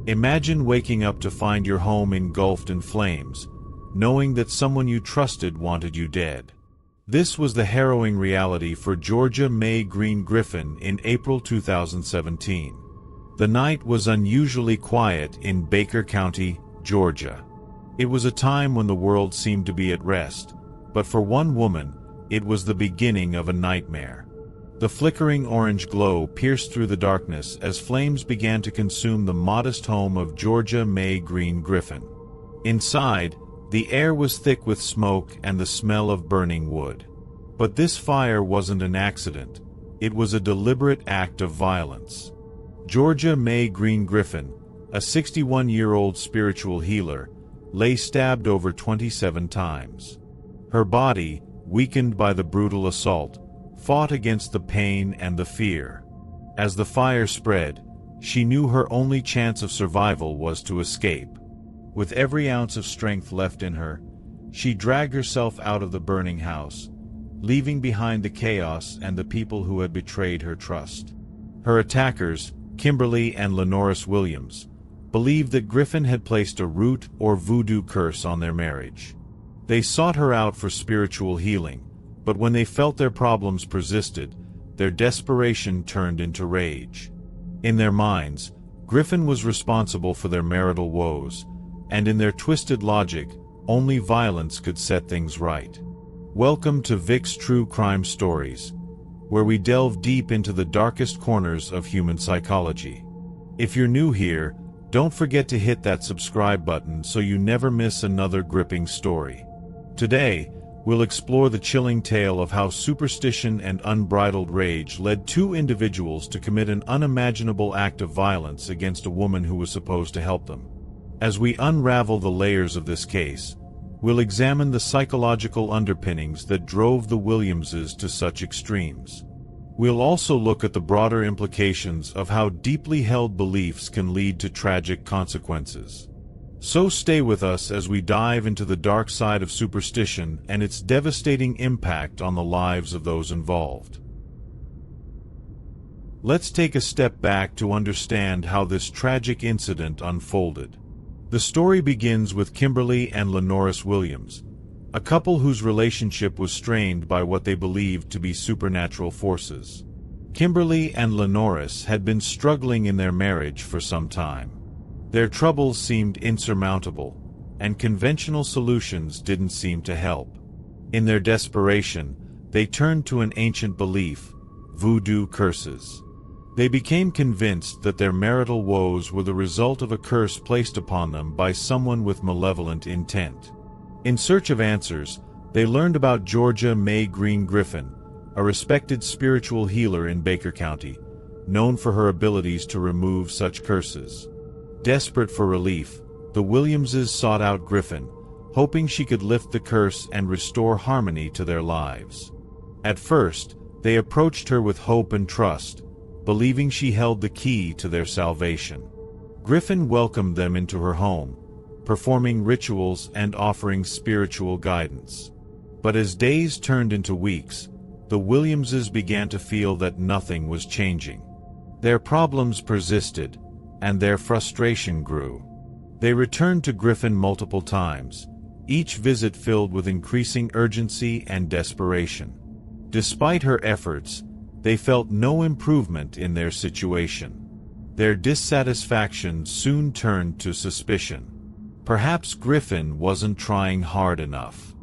Imagine waking up to find your home engulfed in flames, knowing that someone you trusted wanted you dead. This was the harrowing reality for Georgia Mae Green Griffin in April 2017. The night was unusually quiet in Baker County, Georgia. It was a time when the world seemed to be at rest, but for one woman, it was the beginning of a nightmare. The flickering orange glow pierced through the darkness as flames began to consume the modest home of Georgia Mae Green Griffin. Inside, the air was thick with smoke and the smell of burning wood. But this fire wasn't an accident. It was a deliberate act of violence. Georgia Mae Green Griffin, a 61-year-old spiritual healer, lay stabbed over 27 times. Her body, weakened by the brutal assault, fought against the pain and the fear. As the fire spread, she knew her only chance of survival was to escape. With every ounce of strength left in her, she dragged herself out of the burning house, leaving behind the chaos and the people who had betrayed her trust. Her attackers, Kimberly and Lenorris Williams, believed that Griffin had placed a root or voodoo curse on their marriage. They sought her out for spiritual healing, but when they felt their problems persisted, their desperation turned into rage. In their minds, Griffin was responsible for their marital woes, and in their twisted logic, only violence could set things right. Welcome to Vick's True Crime Stories, where we delve deep into the darkest corners of human psychology. If you're new here, don't forget to hit that subscribe button so you never miss another gripping story. Today, we'll explore the chilling tale of how superstition and unbridled rage led two individuals to commit an unimaginable act of violence against a woman who was supposed to help them. As we unravel the layers of this case, we'll examine the psychological underpinnings that drove the Williamses to such extremes. We'll also look at the broader implications of how deeply held beliefs can lead to tragic consequences. So stay with us as we dive into the dark side of superstition and its devastating impact on the lives of those involved. Let's take a step back to understand how this tragic incident unfolded. The story begins with Kimberly and Lenorris Williams, a couple whose relationship was strained by what they believed to be supernatural forces. Kimberly and Lenorris had been struggling in their marriage for some time. Their troubles seemed insurmountable, and conventional solutions didn't seem to help. In their desperation, they turned to an ancient belief: voodoo curses. They became convinced that their marital woes were the result of a curse placed upon them by someone with malevolent intent. In search of answers, they learned about Georgia Mae Green Griffin, a respected spiritual healer in Baker County, known for her abilities to remove such curses. Desperate for relief, the Williamses sought out Griffin, hoping she could lift the curse and restore harmony to their lives. At first, they approached her with hope and trust, believing she held the key to their salvation. Griffin welcomed them into her home, performing rituals and offering spiritual guidance. But as days turned into weeks, the Williamses began to feel that nothing was changing. Their problems persisted, and their frustration grew. They returned to Griffin multiple times, each visit filled with increasing urgency and desperation. Despite her efforts, they felt no improvement in their situation. Their dissatisfaction soon turned to suspicion. Perhaps Griffin wasn't trying hard enough.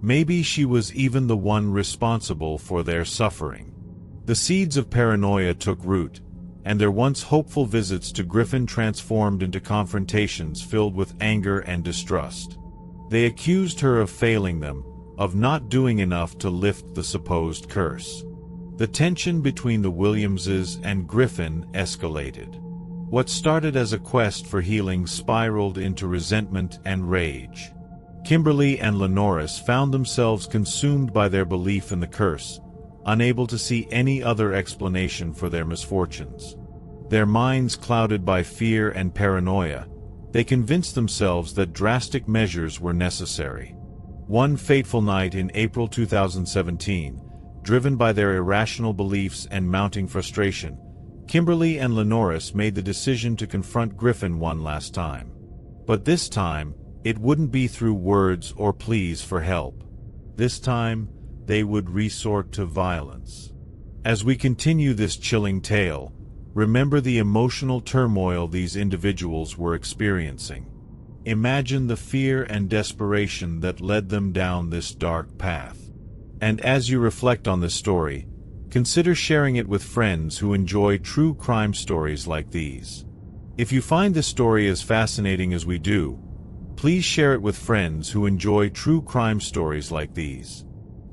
Maybe she was even the one responsible for their suffering. The seeds of paranoia took root, and their once hopeful visits to Griffin transformed into confrontations filled with anger and distrust. They accused her of failing them, of not doing enough to lift the supposed curse. The tension between the Williamses and Griffin escalated. What started as a quest for healing spiraled into resentment and rage. Kimberly and Lenorris found themselves consumed by their belief in the curse, unable to see any other explanation for their misfortunes. Their minds clouded by fear and paranoia, they convinced themselves that drastic measures were necessary. One fateful night in April 2017, driven by their irrational beliefs and mounting frustration, Kimberly and Lenorris made the decision to confront Griffin one last time. But this time, it wouldn't be through words or pleas for help. This time, they would resort to violence. As we continue this chilling tale, remember the emotional turmoil these individuals were experiencing. Imagine the fear and desperation that led them down this dark path. And as you reflect on this story, consider sharing it with friends who enjoy true crime stories like these. If you find this story as fascinating as we do, please share it with friends who enjoy true crime stories like these.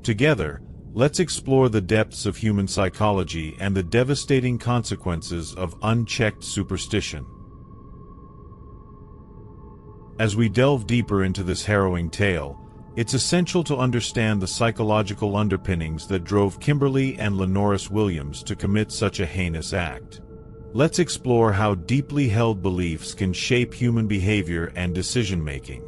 Together, let's explore the depths of human psychology and the devastating consequences of unchecked superstition. As we delve deeper into this harrowing tale, it's essential to understand the psychological underpinnings that drove Kimberly and Lenorris Williams to commit such a heinous act. Let's explore how deeply held beliefs can shape human behavior and decision-making.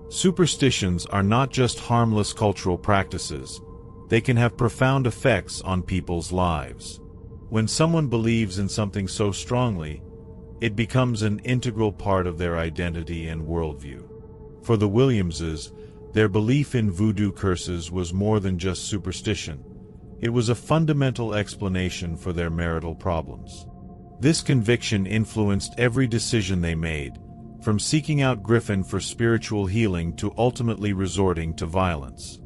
Superstitions are not just harmless cultural practices. They can have profound effects on people's lives. When someone believes in something so strongly, it becomes an integral part of their identity and worldview. For the Williamses, their belief in voodoo curses was more than just superstition. It was a fundamental explanation for their marital problems. This conviction influenced every decision they made, from seeking out Griffin for spiritual healing to ultimately resorting to violence.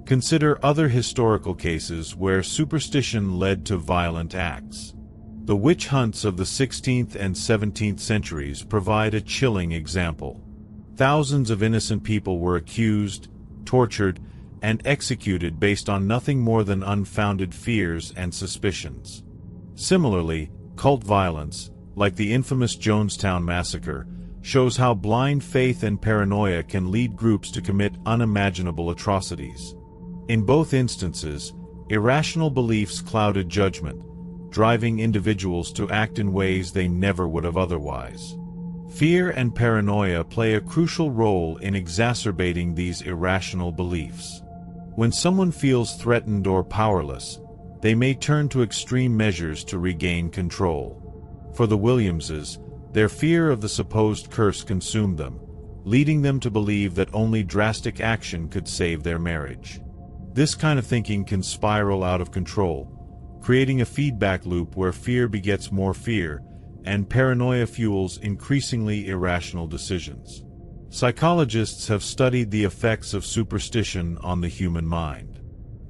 Consider other historical cases where superstition led to violent acts. The witch hunts of the 16th and 17th centuries provide a chilling example. Thousands of innocent people were accused, tortured, and executed based on nothing more than unfounded fears and suspicions. Similarly, cult violence, like the infamous Jonestown Massacre, shows how blind faith and paranoia can lead groups to commit unimaginable atrocities. In both instances, irrational beliefs clouded judgment, driving individuals to act in ways they never would have otherwise. Fear and paranoia play a crucial role in exacerbating these irrational beliefs. When someone feels threatened or powerless, they may turn to extreme measures to regain control. For the Williamses, their fear of the supposed curse consumed them, leading them to believe that only drastic action could save their marriage. This kind of thinking can spiral out of control, creating a feedback loop where fear begets more fear, and paranoia fuels increasingly irrational decisions. Psychologists have studied the effects of superstition on the human mind.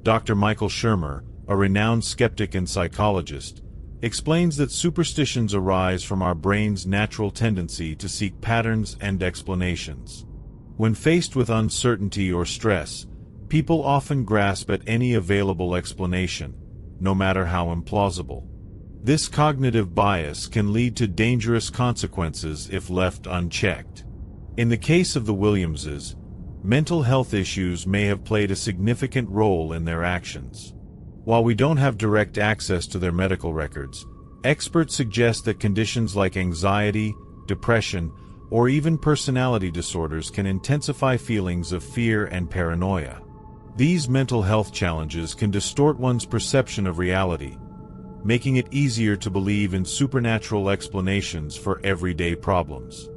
Dr. Michael Shermer, a renowned skeptic and psychologist, explains that superstitions arise from our brain's natural tendency to seek patterns and explanations. When faced with uncertainty or stress, people often grasp at any available explanation, no matter how implausible. This cognitive bias can lead to dangerous consequences if left unchecked. In the case of the Williamses, mental health issues may have played a significant role in their actions. While we don't have direct access to their medical records, experts suggest that conditions like anxiety, depression, or even personality disorders can intensify feelings of fear and paranoia. These mental health challenges can distort one's perception of reality, making it easier to believe in supernatural explanations for everyday problems.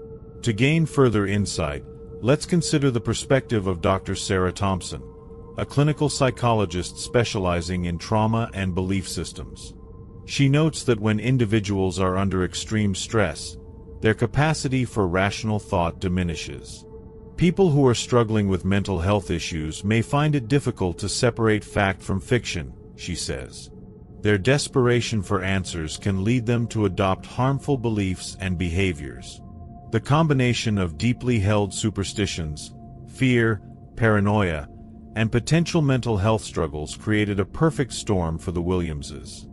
To gain further insight, let's consider the perspective of Dr. Sarah Thompson, a clinical psychologist specializing in trauma and belief systems. She notes that when individuals are under extreme stress, their capacity for rational thought diminishes. People who are struggling with mental health issues may find it difficult to separate fact from fiction, she says. Their desperation for answers can lead them to adopt harmful beliefs and behaviors. The combination of deeply held superstitions, fear, paranoia, and potential mental health struggles created a perfect storm for the Williamses.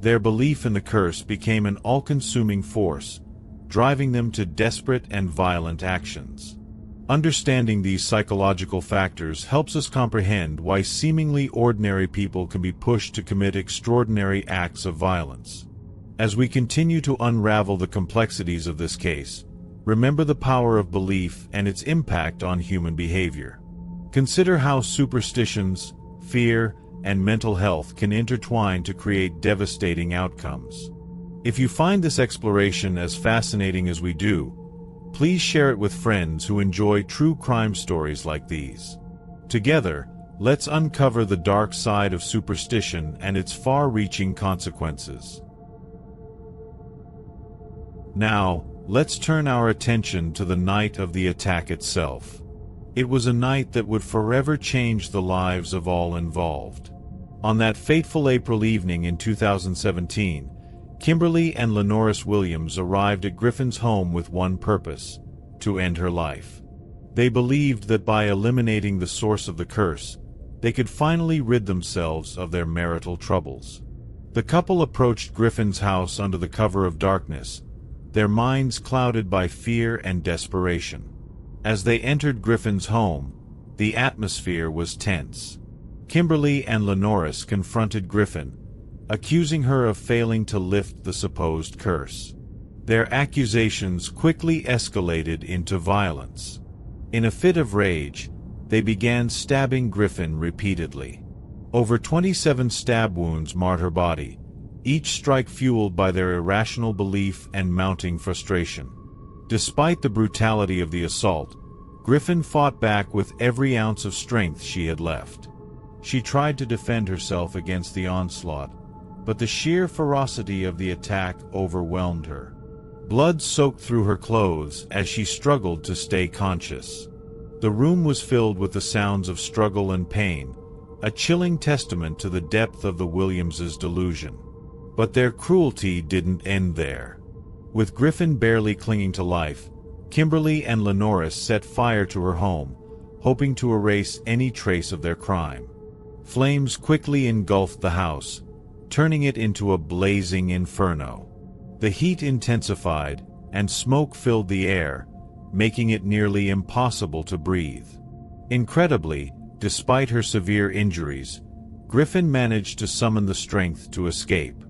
Their belief in the curse became an all-consuming force, driving them to desperate and violent actions. Understanding these psychological factors helps us comprehend why seemingly ordinary people can be pushed to commit extraordinary acts of violence. As we continue to unravel the complexities of this case, remember the power of belief and its impact on human behavior. Consider how superstitions, fear, and mental health can intertwine to create devastating outcomes. If you find this exploration as fascinating as we do, please share it with friends who enjoy true crime stories like these. Together, let's uncover the dark side of superstition and its far-reaching consequences. Now, let's turn our attention to the night of the attack itself. It was a night that would forever change the lives of all involved. On that fateful April evening in 2017, Kimberly and Lenorris Williams arrived at Griffin's home with one purpose: to end her life. They believed that by eliminating the source of the curse, they could finally rid themselves of their marital troubles. The couple approached Griffin's house under the cover of darkness, their minds clouded by fear and desperation. As they entered Griffin's home, the atmosphere was tense. Kimberly and Lenorris confronted Griffin, accusing her of failing to lift the supposed curse. Their accusations quickly escalated into violence. In a fit of rage, they began stabbing Griffin repeatedly. Over 27 stab wounds marred her body, each strike fueled by their irrational belief and mounting frustration. Despite the brutality of the assault, Griffin fought back with every ounce of strength she had left. She tried to defend herself against the onslaught, but the sheer ferocity of the attack overwhelmed her. Blood soaked through her clothes as she struggled to stay conscious. The room was filled with the sounds of struggle and pain, a chilling testament to the depth of the Williamses' delusion. But their cruelty didn't end there. With Griffin barely clinging to life, Kimberly and Lenorris set fire to her home, hoping to erase any trace of their crime. Flames quickly engulfed the house, turning it into a blazing inferno. The heat intensified, and smoke filled the air, making it nearly impossible to breathe. Incredibly, despite her severe injuries, Griffin managed to summon the strength to escape.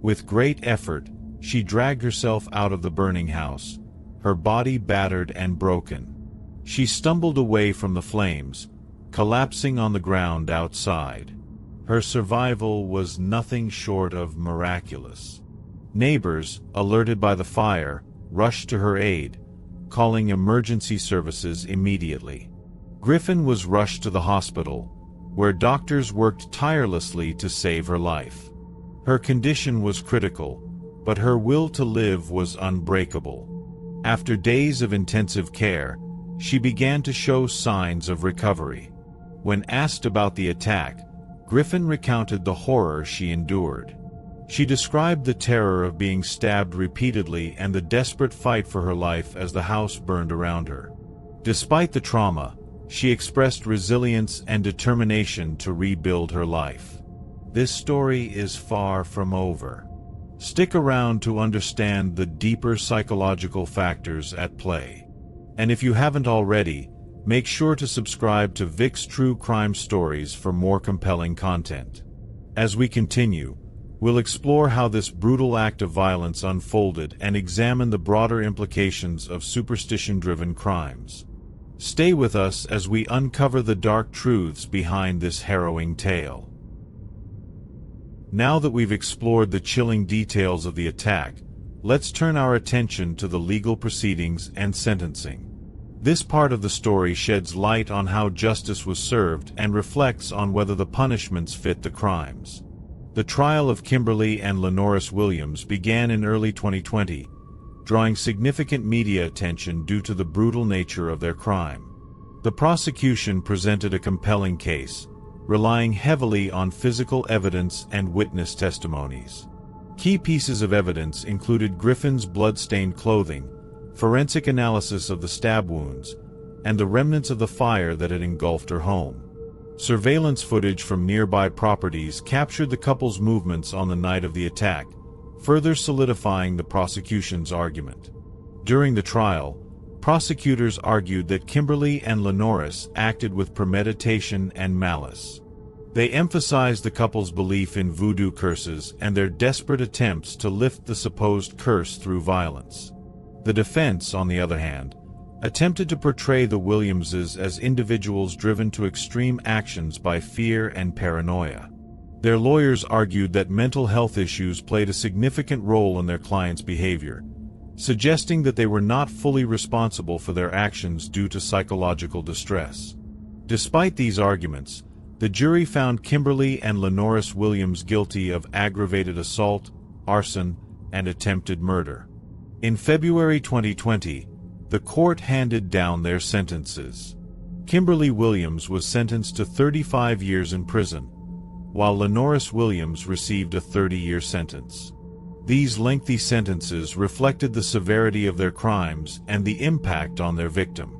With great effort, she dragged herself out of the burning house, her body battered and broken. She stumbled away from the flames, collapsing on the ground outside. Her survival was nothing short of miraculous. Neighbors, alerted by the fire, rushed to her aid, calling emergency services immediately. Griffin was rushed to the hospital, where doctors worked tirelessly to save her life. Her condition was critical, but her will to live was unbreakable. After days of intensive care, she began to show signs of recovery. When asked about the attack, Griffin recounted the horror she endured. She described the terror of being stabbed repeatedly and the desperate fight for her life as the house burned around her. Despite the trauma, she expressed resilience and determination to rebuild her life. This story is far from over. Stick around to understand the deeper psychological factors at play. And if you haven't already, make sure to subscribe to Vick's True Crime Stories for more compelling content. As we continue, we'll explore how this brutal act of violence unfolded and examine the broader implications of superstition-driven crimes. Stay with us as we uncover the dark truths behind this harrowing tale. Now that we've explored the chilling details of the attack, let's turn our attention to the legal proceedings and sentencing. This part of the story sheds light on how justice was served and reflects on whether the punishments fit the crimes. The trial of Kimberly and Lenorris Williams began in early 2020, drawing significant media attention due to the brutal nature of their crime. The prosecution presented a compelling case, relying heavily on physical evidence and witness testimonies. Key pieces of evidence included Griffin's blood-stained clothing, forensic analysis of the stab wounds, and the remnants of the fire that had engulfed her home. Surveillance footage from nearby properties captured the couple's movements on the night of the attack, further solidifying the prosecution's argument. During the trial, prosecutors argued that Kimberly and Lenorris acted with premeditation and malice. They emphasized the couple's belief in voodoo curses and their desperate attempts to lift the supposed curse through violence. The defense, on the other hand, attempted to portray the Williamses as individuals driven to extreme actions by fear and paranoia. Their lawyers argued that mental health issues played a significant role in their clients' behavior, suggesting that they were not fully responsible for their actions due to psychological distress. Despite these arguments, the jury found Kimberly and Lenorris Williams guilty of aggravated assault, arson, and attempted murder. In February 2020, the court handed down their sentences. Kimberly Williams was sentenced to 35 years in prison, while Lenorris Williams received a 30-year sentence. These lengthy sentences reflected the severity of their crimes and the impact on their victim.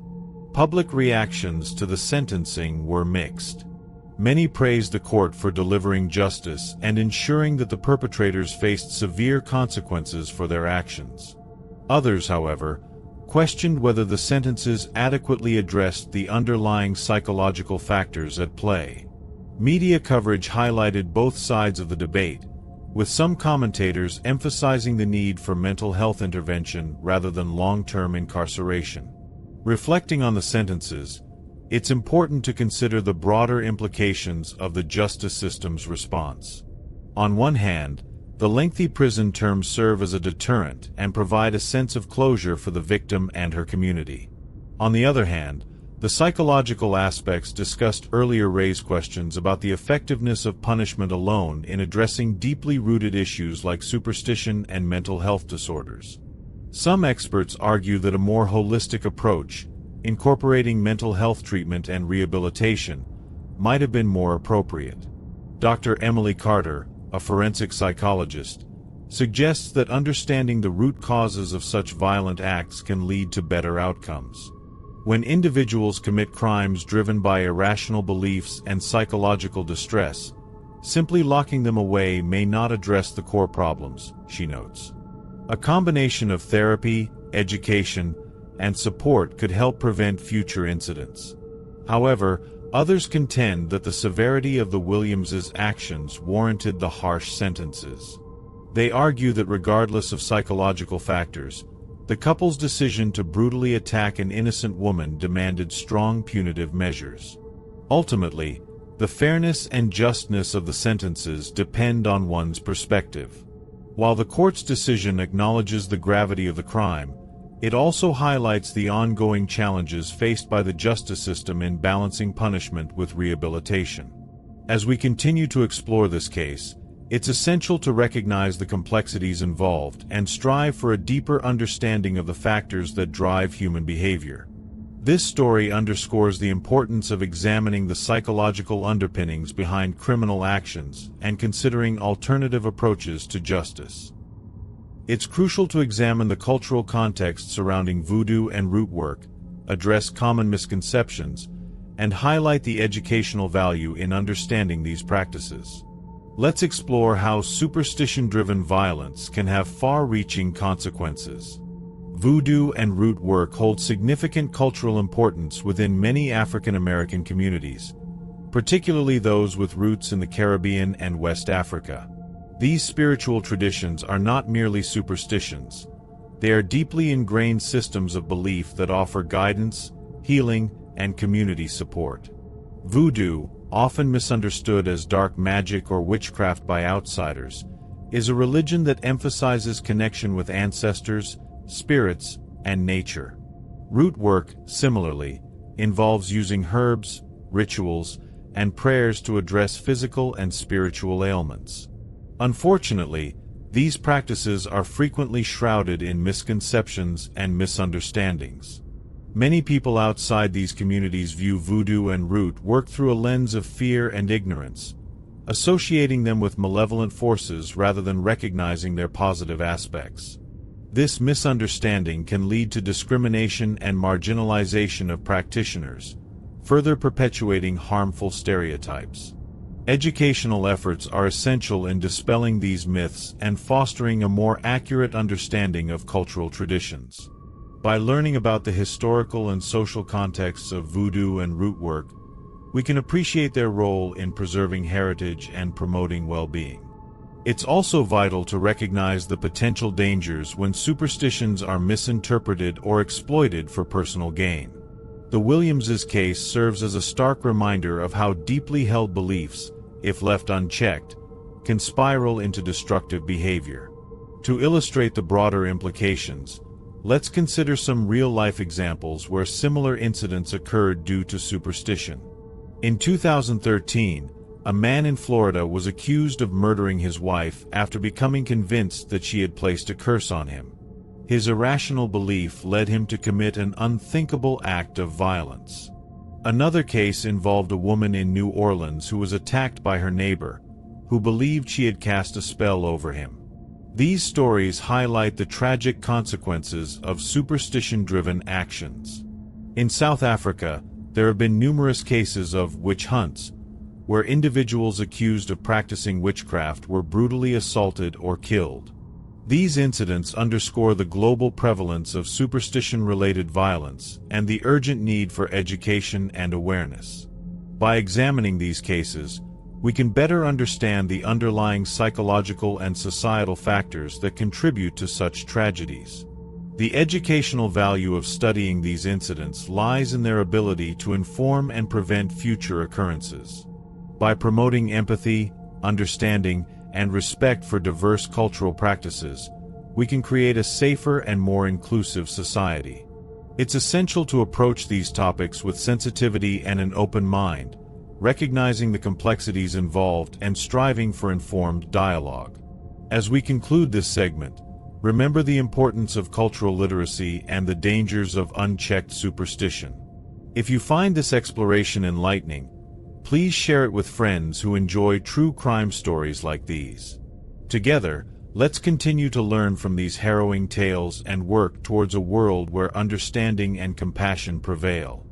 Public reactions to the sentencing were mixed. Many praised the court for delivering justice and ensuring that the perpetrators faced severe consequences for their actions. Others, however, questioned whether the sentences adequately addressed the underlying psychological factors at play. Media coverage highlighted both sides of the debate, with some commentators emphasizing the need for mental health intervention rather than long-term incarceration. Reflecting on the sentences, it's important to consider the broader implications of the justice system's response. On one hand, the lengthy prison terms serve as a deterrent and provide a sense of closure for the victim and her community. On the other hand, the psychological aspects discussed earlier raise questions about the effectiveness of punishment alone in addressing deeply rooted issues like superstition and mental health disorders. Some experts argue that a more holistic approach, incorporating mental health treatment and rehabilitation, might have been more appropriate. Dr. Emily Carter, a forensic psychologist, suggests that understanding the root causes of such violent acts can lead to better outcomes. When individuals commit crimes driven by irrational beliefs and psychological distress, simply locking them away may not address the core problems, she notes. A combination of therapy, education, and support could help prevent future incidents. However, others contend that the severity of the Williamses' actions warranted the harsh sentences. They argue that regardless of psychological factors, the couple's decision to brutally attack an innocent woman demanded strong punitive measures. Ultimately, the fairness and justness of the sentences depend on one's perspective. While the court's decision acknowledges the gravity of the crime, it also highlights the ongoing challenges faced by the justice system in balancing punishment with rehabilitation. As we continue to explore this case, it's essential to recognize the complexities involved and strive for a deeper understanding of the factors that drive human behavior. This story underscores the importance of examining the psychological underpinnings behind criminal actions and considering alternative approaches to justice. It's crucial to examine the cultural context surrounding voodoo and root work, address common misconceptions, and highlight the educational value in understanding these practices. Let's explore how superstition-driven violence can have far-reaching consequences. Voodoo and root work hold significant cultural importance within many African American communities, particularly those with roots in the Caribbean and West Africa. These spiritual traditions are not merely superstitions. They are deeply ingrained systems of belief that offer guidance, healing, and community support. Voodoo, often misunderstood as dark magic or witchcraft by outsiders, is a religion that emphasizes connection with ancestors, spirits, and nature. Root work, similarly, involves using herbs, rituals, and prayers to address physical and spiritual ailments. Unfortunately, these practices are frequently shrouded in misconceptions and misunderstandings. Many people outside these communities view voodoo and root work through a lens of fear and ignorance, associating them with malevolent forces rather than recognizing their positive aspects. This misunderstanding can lead to discrimination and marginalization of practitioners, further perpetuating harmful stereotypes. Educational efforts are essential in dispelling these myths and fostering a more accurate understanding of cultural traditions. By learning about the historical and social contexts of voodoo and root work, we can appreciate their role in preserving heritage and promoting well-being. It's also vital to recognize the potential dangers when superstitions are misinterpreted or exploited for personal gain. The Williamses' case serves as a stark reminder of how deeply held beliefs, if left unchecked, can spiral into destructive behavior. To illustrate the broader implications, let's consider some real-life examples where similar incidents occurred due to superstition. In 2013, a man in Florida was accused of murdering his wife after becoming convinced that she had placed a curse on him. His irrational belief led him to commit an unthinkable act of violence. Another case involved a woman in New Orleans who was attacked by her neighbor, who believed she had cast a spell over him. These stories highlight the tragic consequences of superstition-driven actions. In South Africa, there have been numerous cases of witch hunts, where individuals accused of practicing witchcraft were brutally assaulted or killed. These incidents underscore the global prevalence of superstition-related violence and the urgent need for education and awareness. By examining these cases, we can better understand the underlying psychological and societal factors that contribute to such tragedies. The educational value of studying these incidents lies in their ability to inform and prevent future occurrences. By promoting empathy, understanding, and respect for diverse cultural practices, we can create a safer and more inclusive society. It's essential to approach these topics with sensitivity and an open mind, recognizing the complexities involved and striving for informed dialogue. As we conclude this segment, remember the importance of cultural literacy and the dangers of unchecked superstition. If you find this exploration enlightening, please share it with friends who enjoy true crime stories like these. Together, let's continue to learn from these harrowing tales and work towards a world where understanding and compassion prevail.